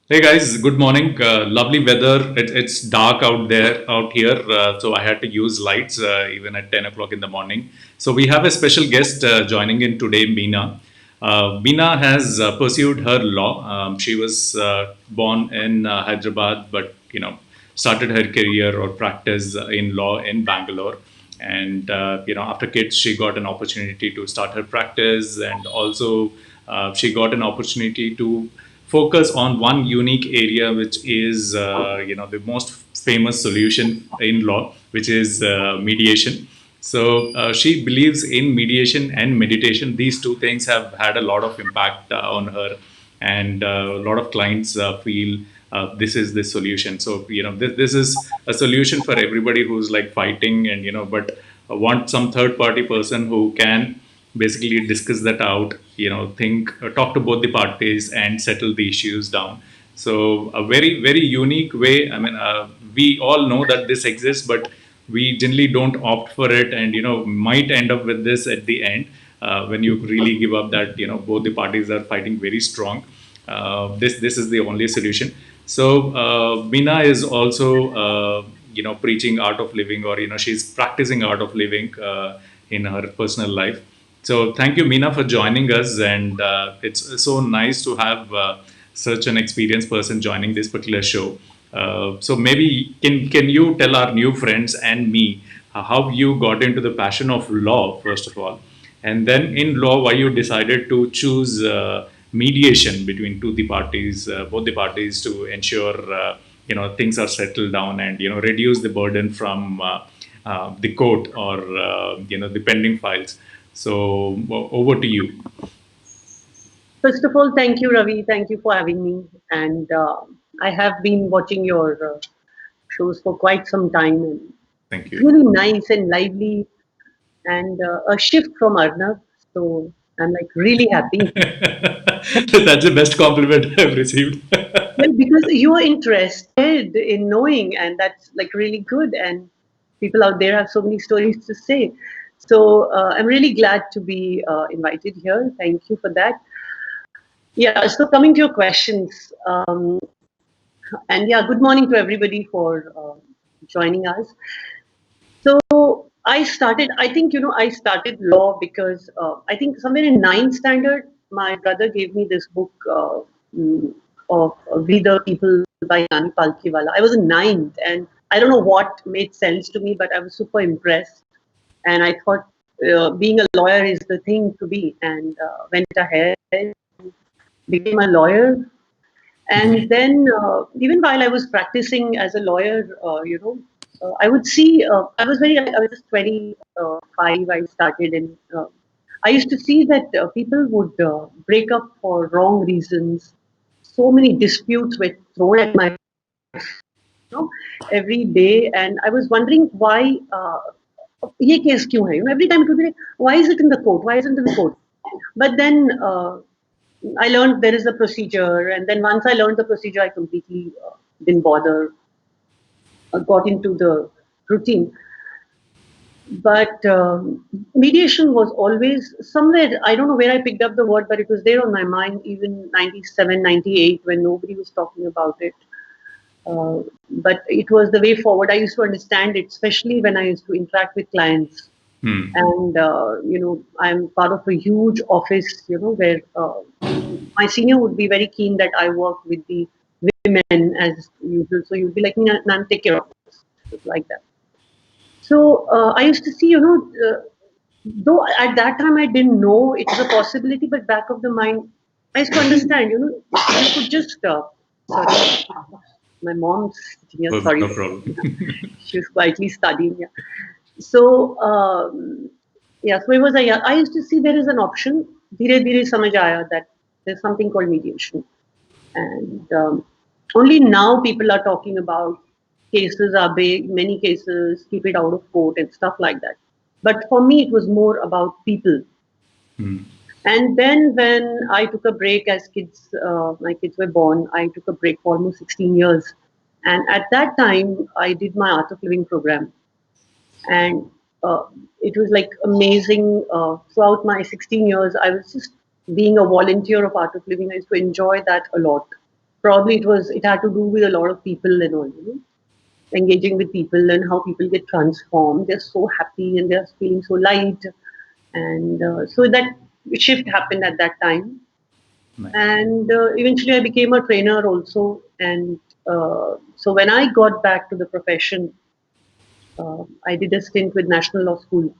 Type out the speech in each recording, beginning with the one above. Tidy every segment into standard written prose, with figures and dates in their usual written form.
Hey guys, good morning. Lovely weather. It's dark out here, so I had to use lights even at 10 o'clock in the morning. So we have a special guest joining in today, Meena. Meena has pursued her law. She was born in Hyderabad, but started her career or practice in law in Bangalore. And after kids, she got an opportunity to start her practice, and also she got an opportunity to focus on one unique area, which is the most famous solution in law, which is mediation. So she believes in mediation and meditation. These two things have had a lot of impact on her, and a lot of clients feel this is the solution. So this is a solution for everybody who's like fighting, and but want some third party person who can basically discuss that out, think talk to both the parties and settle the issues down. So a very very unique way. I mean, we all know that this exists, but we generally don't opt for it, and might end up with this at the end, when you really give up that both the parties are fighting very strong. This is the only solution. So Meena is also preaching art of living, or she's practicing art of living in her personal life. So thank you, Meena, for joining us, and it's so nice to have such an experienced person joining this particular show. So maybe can you tell our new friends and me how you got into the passion of law first of all, and then in law why you decided to choose mediation between both the parties, to ensure things are settled down, and reduce the burden from the court, or the pending files. So over to you. First of all, thank you, Ravi. Thank you for having me. And I have been watching your shows for quite some time. And Thank it's you. really nice and lively, and a shift from Arnav. So I'm like really happy. That's the best compliment I've received. Well, because you are interested in knowing, and that's like really good. And people out there have so many stories to say. So I'm really glad to be invited here. Thank you for that. Yeah, so coming to your questions, and yeah, good morning to everybody for joining us. So I think, I started law because I think somewhere in ninth standard, my brother gave me this book mm, of We the People by Nani Palkhiwala. I was in ninth, and I don't know what made sense to me, but I was super impressed. And I thought being a lawyer is the thing to be, and went ahead, became a lawyer. And then, even while I was practicing as a lawyer, I would see, I was just 25, I started, and I used to see that people would break up for wrong reasons. So many disputes were thrown at my, every day, and I was wondering why, ये case क्यों है? Every time it would be like, why is it in the court? Why isn't it in the court? But then I learned there is a procedure, and then once I learned the procedure, I completely didn't bother, got into the routine. But mediation was always somewhere, I don't know where I picked up the word, but it was there on my mind even 97, 98 when nobody was talking about it. But it was the way forward. I used to understand it, especially when I used to interact with clients. Hmm. And, I'm part of a huge office, where my senior would be very keen that I work with the women as usual. So you'd be like, ma'am, take care of this. It's like that. So I used to see, though at that time I didn't know it was a possibility, but back of the mind, I used to understand, you could just, sorry, my mom's here, Perfect, sorry, no problem. she was quietly studying. Yeah. So, yeah, so it was I used to see there is an option. धीरे धीरे समझ आया that there's something called mediation. And only now people are talking about cases are big, many cases, keep it out of court and stuff like that. But for me, it was more about people. Hmm. And then when I took a break as my kids were born, I took a break for almost 16 years. And at that time, I did my Art of Living program. And uh, it was like amazing. Throughout my 16 years, I was just being a volunteer of Art of Living. I used to enjoy that a lot. Probably it had to do with a lot of people and all, engaging with people and how people get transformed. They're so happy and they're feeling so light. And so that shift happened at that time. Nice. And eventually I became a trainer also. And so when I got back to the profession, I did a stint with National Law School.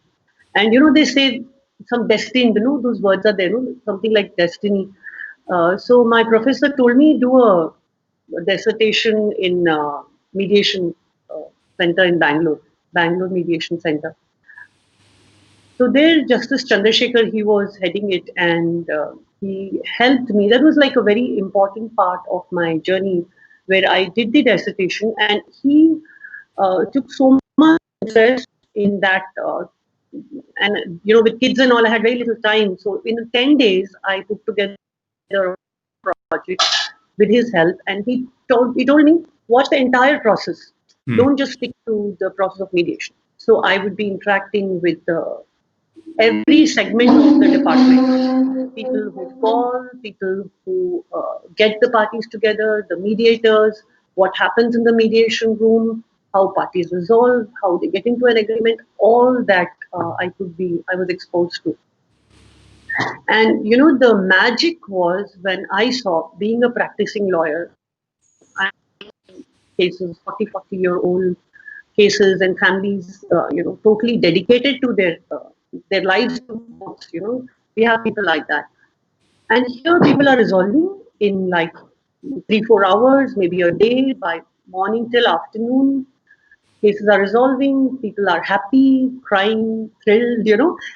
And they say some destined, those words are there, something like destiny. So my professor told me do a dissertation in mediation center in Bangalore Mediation Center. So there, Justice Chandrasekhar, he was heading it, and he helped me. That was like a very important part of my journey, where I did the dissertation, and he took so much interest in that. And with kids and all, I had very little time. So in 10 days, I put together a project with his help, and he told me watch the entire process. Hmm. Don't just stick to the process of mediation. So I would be interacting with every segment of the department. People who call, people who get the parties together, the mediators, what happens in the mediation room, how parties resolve, how they get into an agreement, all that I was exposed to. And the magic was when I saw, being a practicing lawyer, I cases, 40-year-old cases and families, totally dedicated to their lives to courts. We have people like that, and here people are resolving in like 3-4 hours, maybe a day, by morning till afternoon. Cases are resolving. People are happy, crying, thrilled.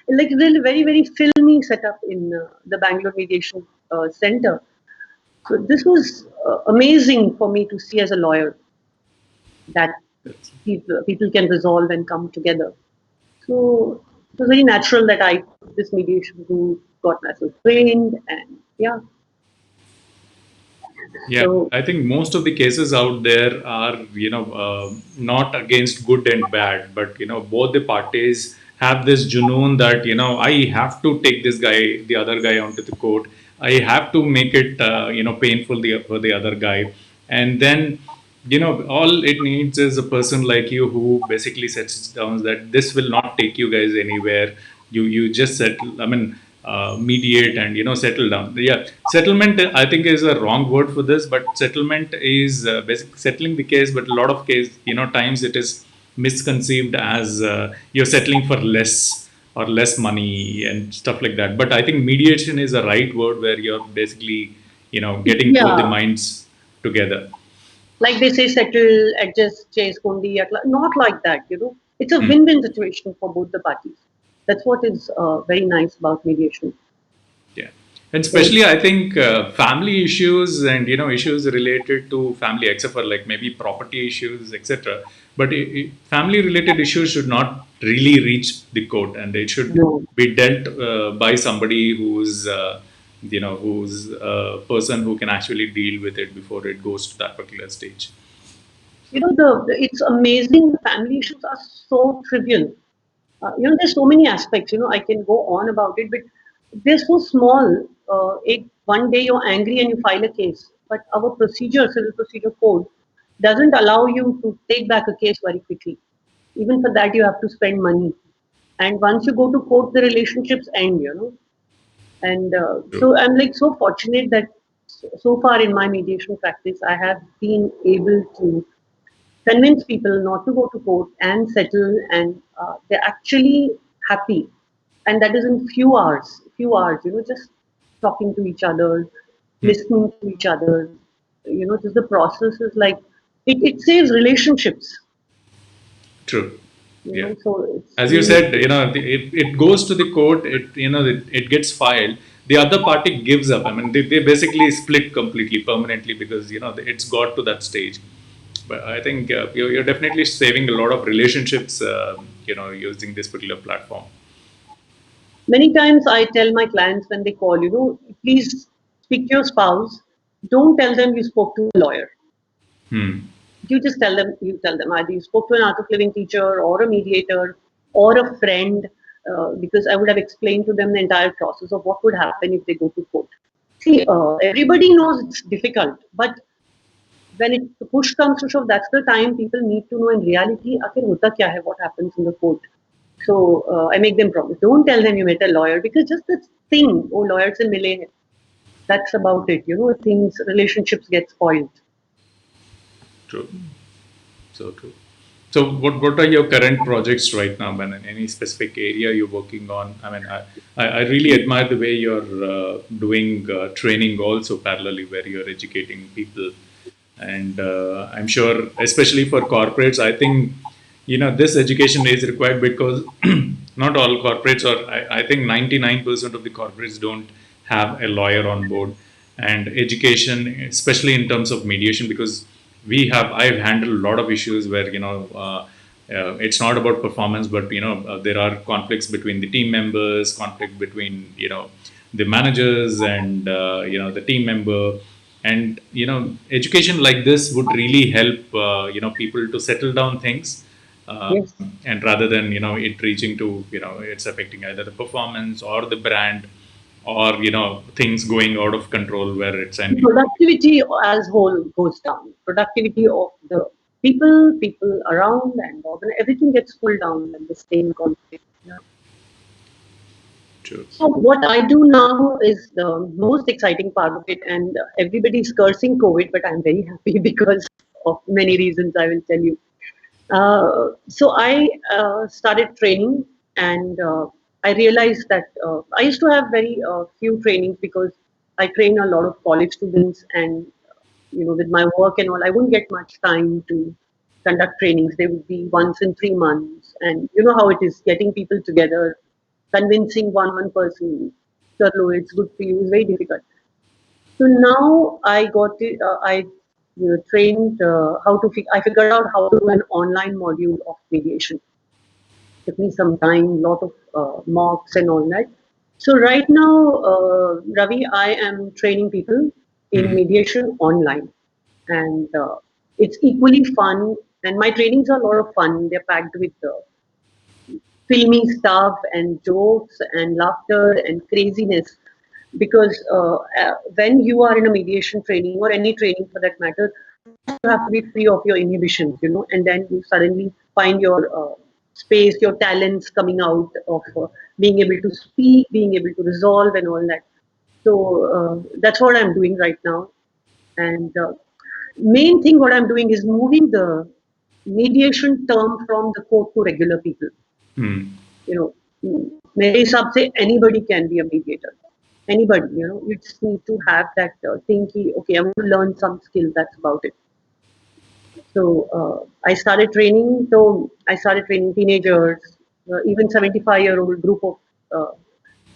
Like really very very filmy setup in the Bangalore Mediation Center. So this was amazing for me to see as a lawyer that people can resolve and come together. So it was very natural that I took this mediation route, got myself trained, and yeah. Yeah, So I think most of the cases out there are, not against good and bad, but, both the parties have this junoon that, I have to take this guy, the other guy onto the court. I have to make it, painful for the other guy. And then, all it needs is a person like you who basically sets down that this will not take you guys anywhere. You just settle. I mean, mediate and settle down. Yeah, settlement I think is a wrong word for this, but settlement is basically settling the case. But a lot of case, times it is misconceived as you're settling for less or less money and stuff like that. But I think mediation is a right word where you're basically getting both the yeah, minds together. like they say, settle, adjust, chase, kundi, not like that. It's a Hmm. win-win situation for both the parties. That's what is very nice about mediation. Yeah, and So especially I think family issues and issues related to family, except for like maybe property issues, etc. But family-related issues should not really reach the court, and it should no. be dealt by somebody who's a person who can actually deal with it before it goes to that particular stage. It's amazing. The family issues are so trivial. There's so many aspects. I can go on about it, but they're so small. One day you're angry and you file a case, but our civil procedure code, doesn't allow you to take back a case very quickly. Even for that, you have to spend money. And once you go to court, the relationships end. And True. so I'm like so fortunate that so far in my mediation practice, I have been able to convince people not to go to court and settle, and they're actually happy, and that is in few hours, just talking to each other, Hmm. listening to each other, just the process is like it saves relationships, True. Yeah. so it's As you really said, it goes to the court, it gets filed. The other party gives up. I mean, they basically split completely, permanently, because, it's got to that stage. But I think you're definitely saving a lot of relationships, using this particular platform. many times I tell my clients when they call, please speak to your spouse, don't tell them you spoke to a lawyer. Hmm. You tell them either you spoke to an art of living teacher or a mediator or a friend, because I would have explained to them the entire process of what would happen if they go to court. See, everybody knows it's difficult, but when it the push comes to shove, that's the time people need to know in reality, आखिर होता क्या है, what happens in the court. So I make them promise. Don't tell them you met a lawyer because just this thing, oh lawyer se mile hai, that's about it. Things, relationships get spoiled. True. So true. So what are your current projects right now, man? Any specific area you're working on? I mean, I really admire the way you're doing training also parallelly, where you're educating people. And I'm sure, especially for corporates, I think, this education is required because not all corporates, or I think 99% of the corporates don't have a lawyer on board. And education, especially in terms of mediation, because I've handled a lot of issues where, it's not about performance, but, there are conflicts between the team members, conflict between, the managers and, the team member. And education like this would really help people to settle down things, uh, Yes. and rather than it reaching to it's affecting either the performance or the brand, or things going out of control where it's The ending. productivity as whole goes down. Productivity of the people around, and everything gets pulled down when they stay in conflict. Yeah. True. So what I do now is the most exciting part of it, and everybody's cursing COVID, but I'm very happy because of many reasons I will tell you. So I started training, and I realized that I used to have very few trainings because I train a lot of college students, and with my work and all, I wouldn't get much time to conduct trainings. They would be once in 3 months, and you know how it is getting people together, convincing one person, Charlo, it's good for you, is very difficult. So now I got it. I trained how to. I figured out how to do an online module of mediation. Took me some time, lot of mocks and all that. So right now, Ravi, I am training people in Mhm. mediation online, and it's equally fun. And my trainings are a lot of fun. They're packed with filmy stuff and jokes and laughter and craziness. Because when you are in a mediation training or any training for that matter, you have to be free of your inhibitions, and then you suddenly find your space, your talents coming out of being able to speak, being able to resolve, and all that. So that's what I'm doing right now. And main thing what I'm doing is moving the mediation term from the court to regular people. Hmm. you know मेरे हिसाब से anybody can be a mediator. Anybody, you just need to have that thing ki, okay, I'm going to learn some skill, that's about it. So I started training teenagers, even 75-year-old group of uh,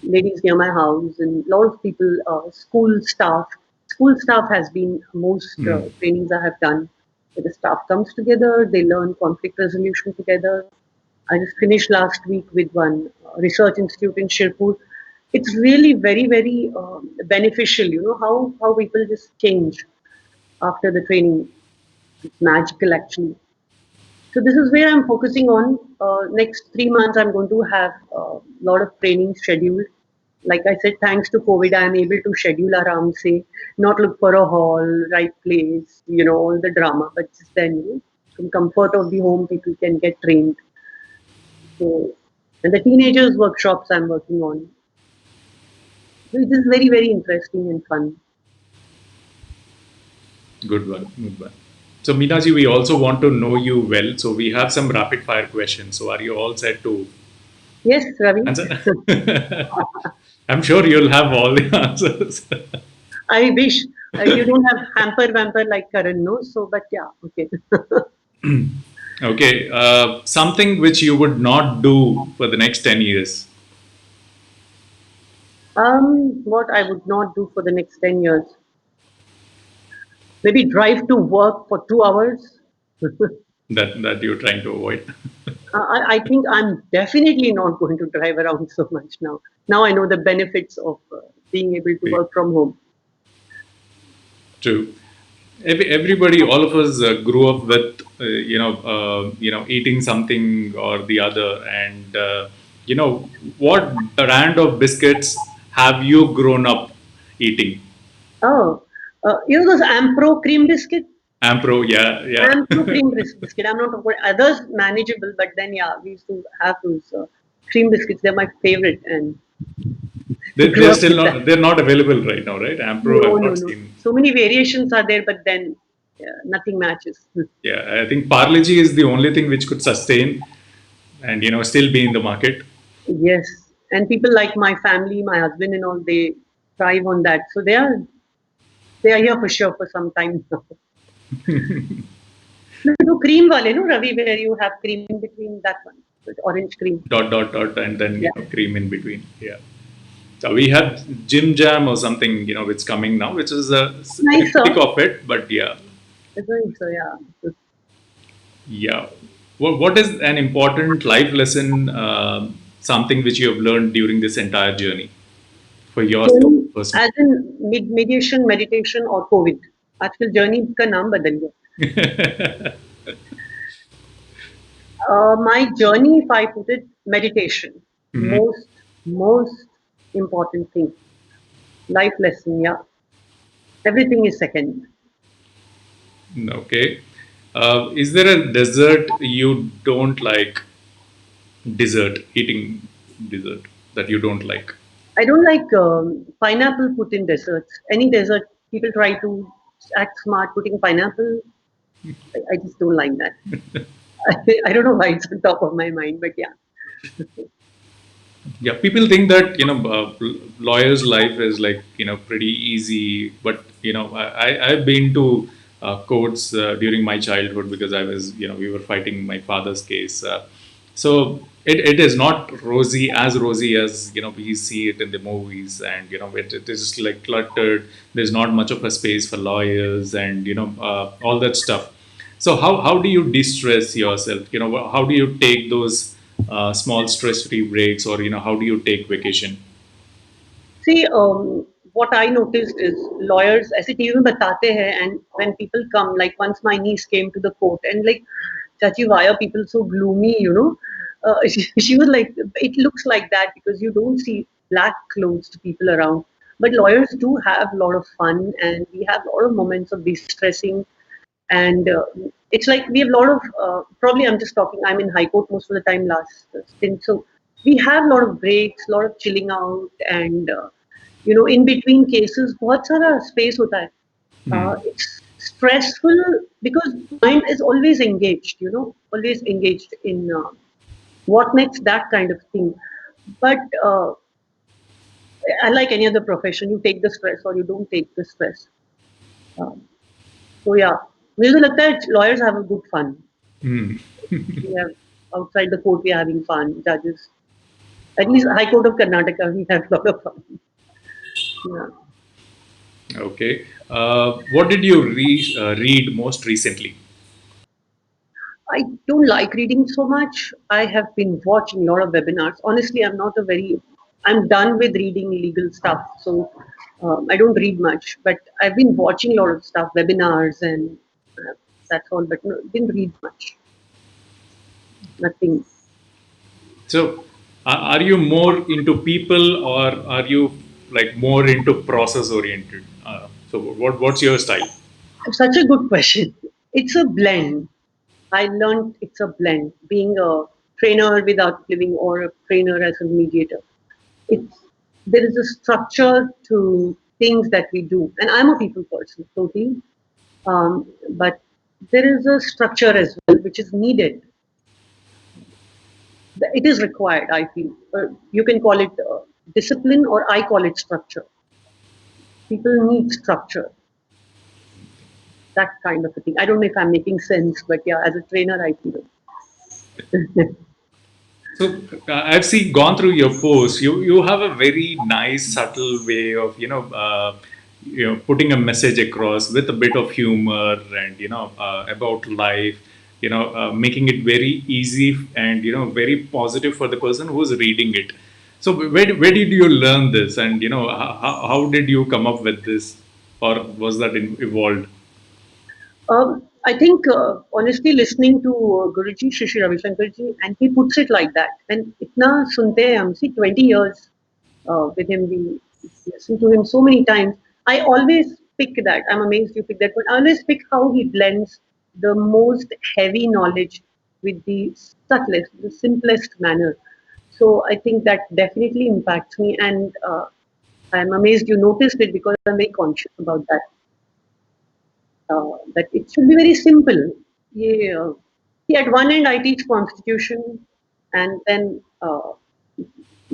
ladies near my house, and a lot of people, school staff. School staff has been most Hmm. trainings I have done. Where the staff comes together, they learn conflict resolution together. I just finished last week with one research institute in Shirpur. It's really very, very beneficial. You know how people just change after the training. It's magical, actually. So this is where I'm focusing on. Next 3 months, I'm going to have a lot of training scheduled. Like I said, thanks to COVID, I am able to schedule around, say, not look for a hall, right place, all the drama, but just then, from comfort of the home, people can get trained. So, and the teenagers workshops I'm working on. So it is very, very interesting and fun. Good one. Good one. So, Meenaji, we also want to know you well. So, we have some rapid fire questions. So, are you all set to Yes, Ravi. answer? I'm sure you'll have all the answers. I wish you don't have hamper vamper like Karan, no? So, but yeah, okay. Okay. Something which you would not do for the next 10 years. What I would not do for the next 10 years. Maybe drive to work for 2 hours. That you're trying to avoid. I think I'm definitely not going to drive around so much now. Now I know the benefits of being able to work from home. True. Everybody, all of us grew up with, eating something or the other. And, what brand of biscuits have you grown up eating? Oh, those Ampro cream biscuit? Ampro, yeah, yeah. I'm through cream biscuit. I'm not others manageable, but then yeah, we used to have those cream biscuits. They're my favorite, and we grew They're up still with that. not, they're not available right now, right? Ampro, No, I've no, not no. seen. So many variations are there, but then nothing matches. Yeah, I think Parle-G is the only thing which could sustain and, still be in the market. Yes, and people like my family, my husband, and all, they thrive on that. So they are here for sure for some time now. No, no cream wale, no Ravi, where you have cream in between that one, with orange cream. Dot, dot, dot, and then, Yeah, cream in between. Yeah. So we have Jim Jam or something, which is coming now, which is a nicer. critic of it, but yeah. It's nicer, yeah. Yeah. What is an important life lesson, something which you have learned during this entire journey for yourself Journey, personally? as in mediation, meditation और COVID. आजकल journey का नाम बदल गया. My journey, if I put it, meditation, Mhm. most important thing. Life lesson, yeah. Everything is second. Okay. Is there a dessert you don't like? Dessert, eating dessert that you don't like? I don't like pineapple put in desserts. Any dessert, people try to act smart putting pineapple. I just don't like that. I don't know why it's on top of my mind, but yeah. Yeah, people think that lawyer's life is like pretty easy, but I've been to courts during my childhood because I was we were fighting my father's case. So it is not rosy as we see it in the movies, and it is like cluttered. There's not much of a space for lawyers, and all that stuff. So how do you de-stress yourself? How do you take those small stress-free breaks, or how do you take vacation? See, what I noticed is lawyers ऐसे TV में बताते हैं and when people come, like once my niece came to the court and like, Chachi, why are people so gloomy, you know? She was like, it looks like that because you don't see black clothes people around. But lawyers do have a lot of fun and we have a lot of moments of distressing and it's like we have a lot of probably I'm just talking I'm in high court most of the time last stint so we have a lot of breaks a lot of chilling out and in between cases बहुत सारा space होता है it's stressful because mind is always engaged always engaged in what next that kind of thing but unlike any other profession you take the stress or you don't take the stress uh, so yeah मुझे तो लगता है lawyers have a good fun. Hmm. We have outside the court, we are having fun. Judges, at least High Court of Karnataka, we have a lot of fun. Yeah. Okay. What did you read most recently? I don't like reading so much. I have been watching a lot of webinars. Honestly, I'm not a very. I'm done with reading legal stuff, so I don't read much. But I've been watching a lot of stuff, webinars, and that's all. But no, didn't read much. Nothing. So, are you more into people, or are you like more into process oriented? So, what's your style? Such a good question. It's a blend. I learned it's a blend. Being a trainer without living or a trainer as a mediator. It's there is a structure to things that we do, and I'm a people person, totally. But there is a structure as well, which is needed. It is required. I feel you can call it discipline, or I call it structure. People need structure. That kind of a thing. I don't know if I'm making sense, but yeah, as a trainer, I feel it. So, I've seen gone through your posts. You have a very nice, subtle way of putting a message across with a bit of humor and about life. Making it very easy and very positive for the person who's reading it. So, where did you learn this, and how did you come up with this, or was that evolved? I think honestly, listening to Guruji Shri Ravi Shankar ji, and he puts it like that. And itna sunte hai hum. See, 20 years with him, we listen to him so many times. I always pick that. I'm amazed you pick that point. I always pick how he blends the most heavy knowledge with the subtlest, the simplest manner. So I think that definitely impacts me, and I'm amazed you noticed it because I'm very conscious about that. That it should be very simple. Yeah. See, at one end I teach constitution, and then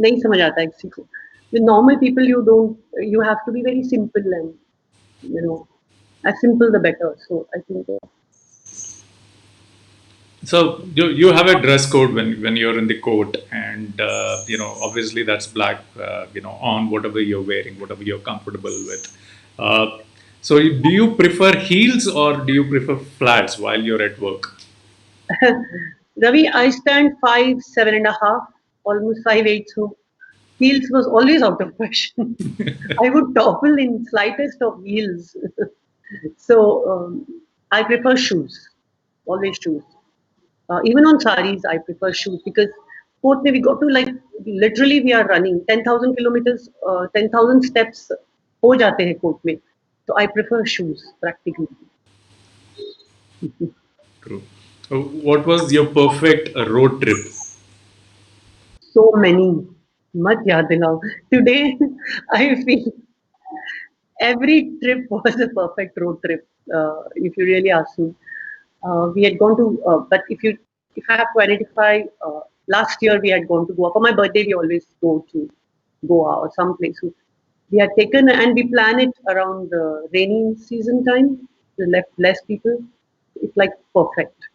नहीं समझ आता है किसी को. With normal people, you have to be very simple and you know as simple the better. So I think So you have a dress code when you're in the court, and obviously that's black. On whatever you're wearing, whatever you're comfortable with. Uh, so do you prefer heels or do you prefer flats while you're at work? Ravi, I stand 5'7.5", almost 5'8", so heels was always out of question. I would topple in slightest of heels. So I prefer shoes, always shoes. Even on saris, I prefer shoes because fourth we go to like literally we are running 10,000 kilometers, 10,000 steps हो जाते हैं court में. So I prefer shoes practically. True. What was your perfect road trip? So many. मत याद दिलाओ. Today I feel every trip was a perfect road trip. If you really ask me, we had gone to. But if I have to identify, last year we had gone to Goa for my birthday. We always go to Goa or some place. So we had taken and we plan it around the rainy season time. We left less people. It's like perfect.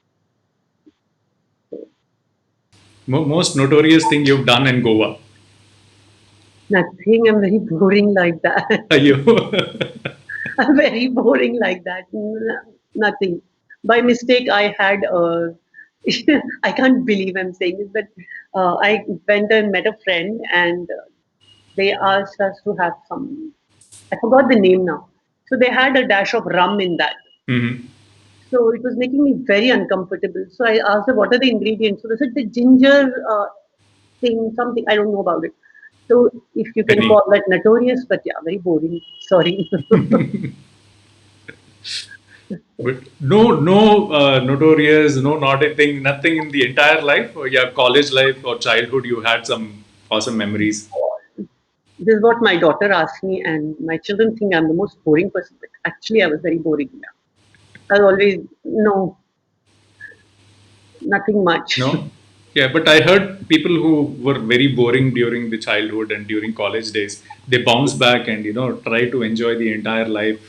Most notorious thing you've done in Goa? Nothing. I'm very boring like that. Are you? I'm very boring like that. Nothing. By mistake, I had I can't believe I'm saying this, but I went and met a friend, and they asked us to have some. I forgot the name now. So they had a dash of rum in that. Mhm. So it was making me very uncomfortable. So I asked them, what are the ingredients? So they said the ginger thing, something, I don't know about it. So if you can Penny. call that notorious, but yeah, very boring. Sorry. But no notorious, no naughty thing, nothing in the entire life, or yeah, college life or childhood. You had some awesome memories. This is what my daughter asked me, and my children think I'm the most boring person. But actually, I was very boring. Yeah. I was always, no, nothing much. No, yeah, but I heard people who were very boring during the childhood and during college days, they bounce back and try to enjoy the entire life.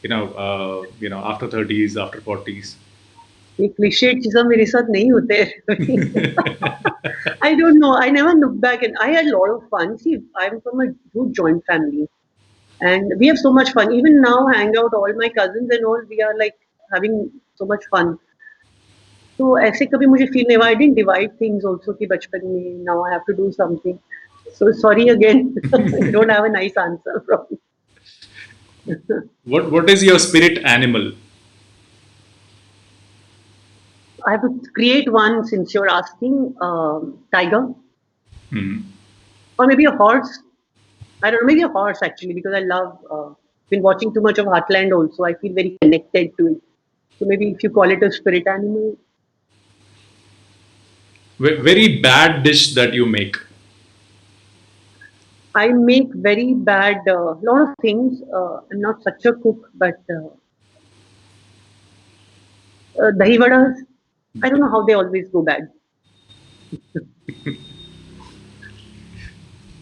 After 30s, after 40s. ये cliche चीज़ें मेरे साथ नहीं होते I don't know. I never look back, and I had a lot of fun. See, I'm from a huge joint family, and we have so much fun. Even now, hang out, all my cousins and all, we are like having so much fun. तो ऐसे कभी मुझे feel नहीं हुआ. I didn't divide things also कि बचपन में now I have to do something. So sorry again. I don't have a nice answer from you. What is your spirit animal? I have to create one since you're asking. Tiger Hmm. or maybe a horse. I don't know, maybe a horse actually because I love. Been watching too much of Heartland also. I feel very connected to it. So maybe if you call it a spirit animal, Very bad dish that you make. I make very bad lot of things. I'm not such a cook, but dahi vadas. I don't know how they always go bad.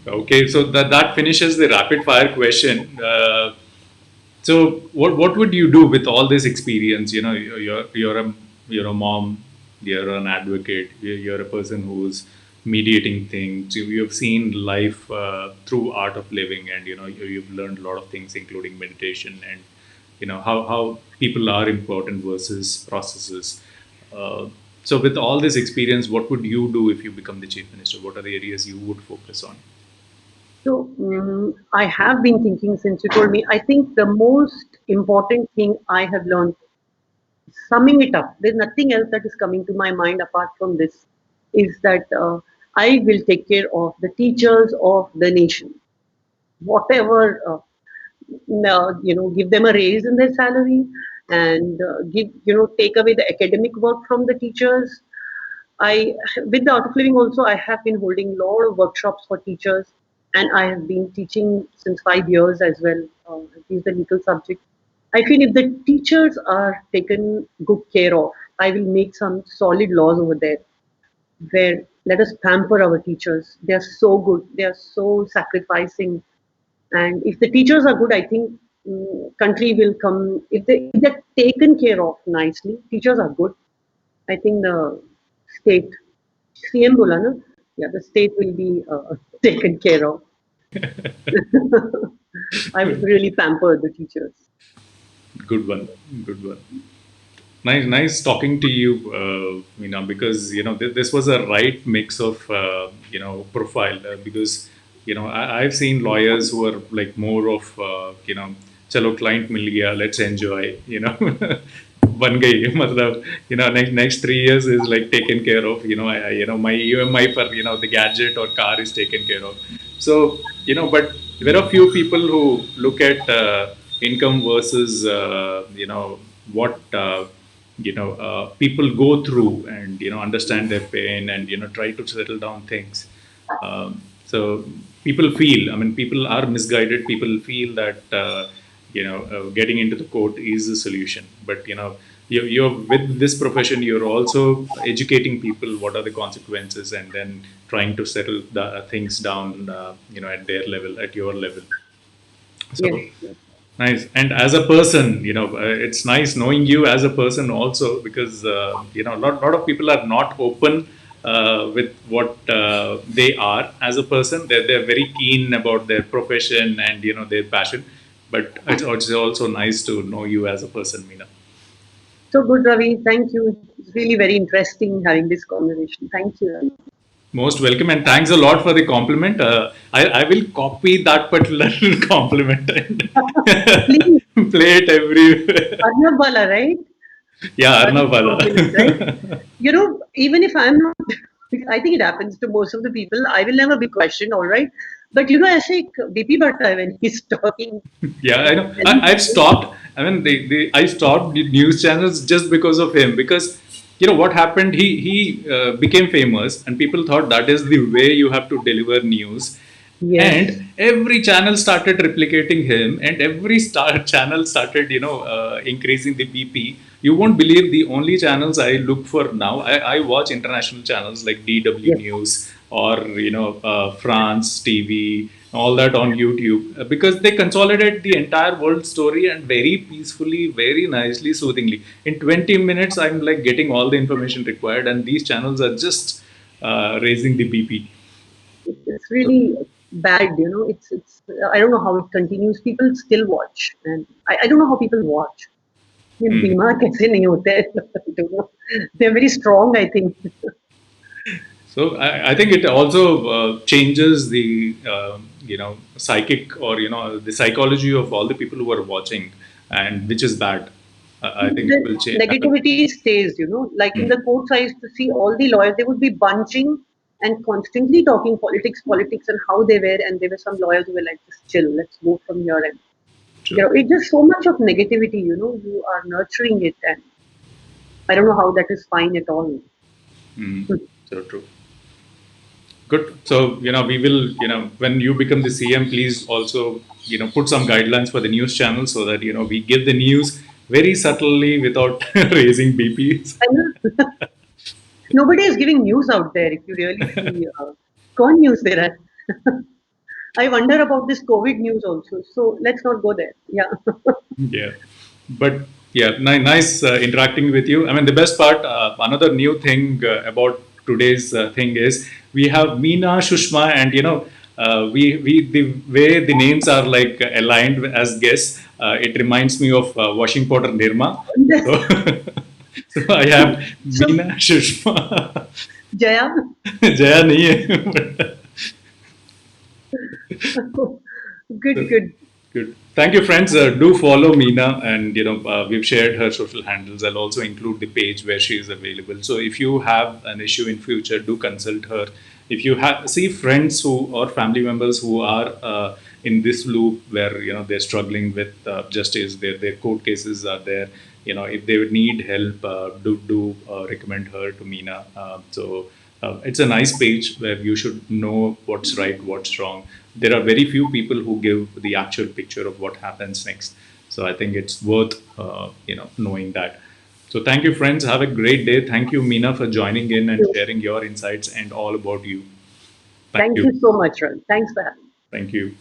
Okay, so that finishes the rapid fire question. So what would you do with all this experience? You're a mom, you're an advocate, you're a person who's mediating things. You've seen life through art of living, and you've learned a lot of things, including meditation, and how people are important versus processes. Uh, so with all this experience, what would you do if you become the chief minister? What are the areas you would focus on? So I have been thinking since you told me. I think the most important thing I have learned, summing it up, there's nothing else that is coming to my mind apart from this, is that I will take care of the teachers of the nation, whatever. now, give them a raise in their salary, and take away the academic work from the teachers. With the Art of Living also, I have been holding a lot of workshops for teachers, and I have been teaching since 5 years as well. I teach the legal subject. I feel if the teachers are taken good care of, I will make some solid laws over there where let us pamper our teachers. They are so good. They are so sacrificing. And if the teachers are good, I think country will come. If they're taken care of nicely, teachers are good. I think the state, CM bola na, yeah, the state will be taken care of. I would really pamper the teachers. Good one. Good one. Nice talking to you, because this was a right mix of profile, because I've seen lawyers who are like more of chalo client mil gaya, let's enjoy, ban gayi, matlab, next 3 years is like taken care of, my EMI for the gadget or car is taken care of. So but there are few people who look at income versus what people go through, and understand their pain, and try to settle down things. So people feel, I mean, people are misguided. People feel that getting into the court is the solution, but you're with this profession, you're also educating people what are the consequences, and then trying to settle the things down, at their level, at your level. Yes, So yes. nice. And as a person, it's nice knowing you as a person also, because lot of people are not open with what they are as a person. They're very keen about their profession and their passion. But it's also nice to know you as a person, Meena. So good, Ravi. Thank you. It's really very interesting having this conversation. Thank you, Ravi. Most welcome, and thanks a lot for the compliment. I will copy that particular compliment and Please, play it everywhere. Arnab Bala, right? Yeah, Arnab Arnav compliment, right? Bala. Even if I'm not, I think it happens to most of the people. I will never be questioned, all right? But ऐसे एक BP बढ़ता है when he's talking. Yeah, I know. Telling I've people, stopped. I mean, I stopped the news channels just because of him. Because what happened? He became famous, and people thought that is the way you have to deliver news. yes, And every channel started replicating him, and every channel started, increasing the BP. You won't believe the only channels I look for now. I watch international channels like DW yes, News, or France TV, all that on YouTube, because they consolidate the entire world story, and very peacefully, very nicely, soothingly. In 20 minutes, I'm like getting all the information required, and these channels are just raising the BP. it's So really bad. It's I don't know how it continues. People still watch, and I don't know how people watch. ये बीमार कैसे नहीं होते हैं? I don't know. They're very strong, I think. So I think it also changes the psychic, or the psychology of all the people who are watching, and which is bad. I think it The will change. negativity stays. Like in the courts, I used to see all the lawyers, they would be bunching and constantly talking politics, and how they were. And there were some lawyers who were like, just chill, let's go from here. And, True. it's just so much of negativity, you are nurturing it. And I don't know how that is fine at all. So true. Good. So we will when you become the CM, please also put some guidelines for the news channel, so that we give the news very subtly without raising BPs. I know nobody is giving news out there if you really see. Con news there are. I wonder about this COVID news also. So let's not go there. Yeah. Yeah, but yeah, nice interacting with you. I mean, the best part, another new thing about today's thing is we have Meena, Shushma, and we the way the names are like aligned as guests, it reminds me of washing powder Nirma. So, so I have So Meena, Shushma. Jaya, Jaya nahi hai. good, good. Good. Thank you, friends. Do follow Meena, and we've shared her social handles. I'll also include the page where she is available. So if you have an issue in future, do consult her. If you see friends who or family members who are in this loop where they're struggling with justice. Their court cases are there. If they would need help, do recommend her to Meena. It's a nice page where you should know what's right, what's wrong. There are very few people who give the actual picture of what happens next. So I think it's worth knowing that. So thank you, friends. Have a great day. Thank you, Meena, for joining in and sharing your insights and all about you. Thank Thank you. you so much, Ron. Thanks for having me. Thank you.